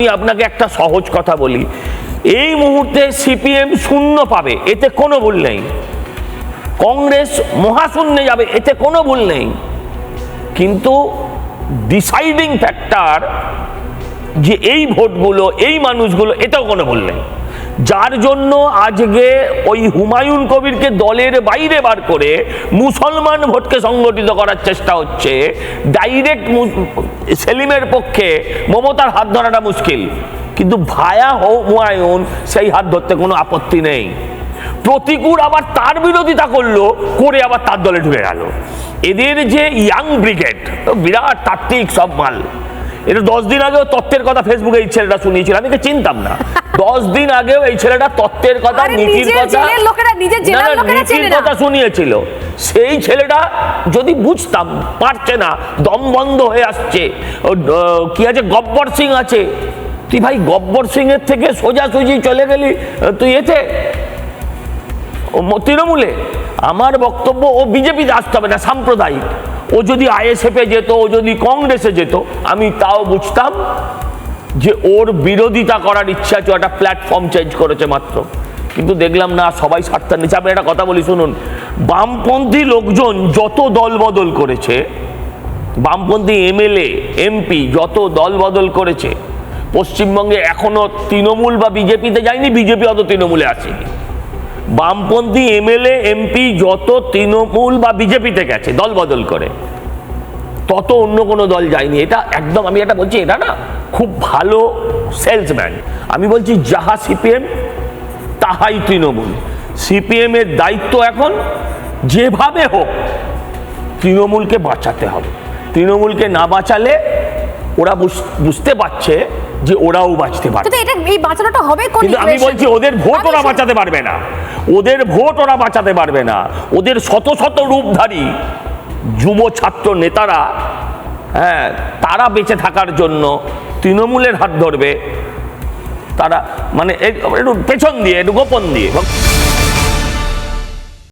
আমি আপনাকে একটা সহজ কথা বলি, এই মুহূর্তে সিপিএম শূন্য পাবে, এতে কোনো ভুল নেই। কংগ্রেস মহাশূন্যে যাবে, এতে কোনো ভুল নেই। কিন্তু ডিসাইডিং ফ্যাক্টর যে এই ভোটগুলো, এই মানুষগুলো, এটাও কোনো ভুল নেই। যার জন্য আজকে ওই হুমায়ুন কবিরকে দলের বাইরে বার করে মুসলমান ভোটকে সংগঠিত করার চেষ্টা হচ্ছে। ডাইরেক্ট সেলিমের পক্ষে মমতার হাত ধরাটা মুশকিল, কিন্তু ভায়া হুমায়ুন সেই হাত ধরতে কোনো আপত্তি নেই। প্রতিকূল আবার তার বিরোধিতা করলো, করে আবার তার দলে ঢুকে গেল। এদের যে ইয়াং ব্রিগেড, বিরাট তাত্ত্বিক সব মাল। এটা 10 দিন আগেও তত্ত্বের কথা ফেসবুকে এই ছেলেটা শুনিয়েছিল, আমি চিনতাম না। 10 দিন আগেও এই ছেলেটা তত্ত্বের কথা, নীতির কথা শুনিয়েছিল। সেই ছেলেটা যদি বুঝতাম, পারছে না, দম বন্ধ হয়ে আসছে। কি আছে, গব্বর সিং আছে। তুই ভাই গব্বর সিং এর থেকে সোজাসুজি চলে গেলি তুই এতে তৃণমূলে। আমার বক্তব্য, ও বিজেপিতে আসতে হবে না, সাম্প্রদায়িক। ও যদি আইএসএফে যেত, ও যদি কংগ্রেসে যেত, আমি তাও বুঝতাম যে ওর বিরোধিতা করার ইচ্ছা আছে, একটা প্ল্যাটফর্ম চেঞ্জ করেছে মাত্র। কিন্তু দেখলাম না, সবাই স্বার্থের নিচে। আপনি একটা কথা বলি শুনুন, বামপন্থী লোকজন যত দল বদল করেছে, বামপন্থী এমএলএ এমপি যত দল বদল করেছে পশ্চিমবঙ্গে, এখনো তৃণমূল বা বিজেপিতে যায়নি, বিজেপি অত তৃণমূলে আসেনি। বামপন্থী এমএলএ এমপি যত তৃণমূল বা বিজেপিতে গেছে দল বদল করে, তত অন্য কোনো দল যায়নি। এটা একদম, আমি এটা বলছি, এটা না খুব ভালো সেলসম্যান। আমি বলছি যাহা সিপিএম তাহাই তৃণমূল। সিপিএম এর দায়িত্ব এখন যেভাবে হোক তৃণমূলকে বাঁচাতে হবে। তৃণমূলকে না বাঁচালে ওরা বুঝতে পারছে যে ওরাও বাঁচতে পারবে। এই বাঁচানোটা হবে কোন? কিন্তু আমি বলছি ওদের ভোট ওরা বাঁচাতে পারবে না, ওদের ভোট ওরা বাঁচাতে পারবে না। ওদের শত শত রূপধারী যুব ছাত্র নেতারা, হ্যাঁ, তারা বেঁচে থাকার জন্য তৃণমূলের হাত ধরবে। তারা মানে একটু পেছন দিয়ে, একটু গোপন দিয়ে।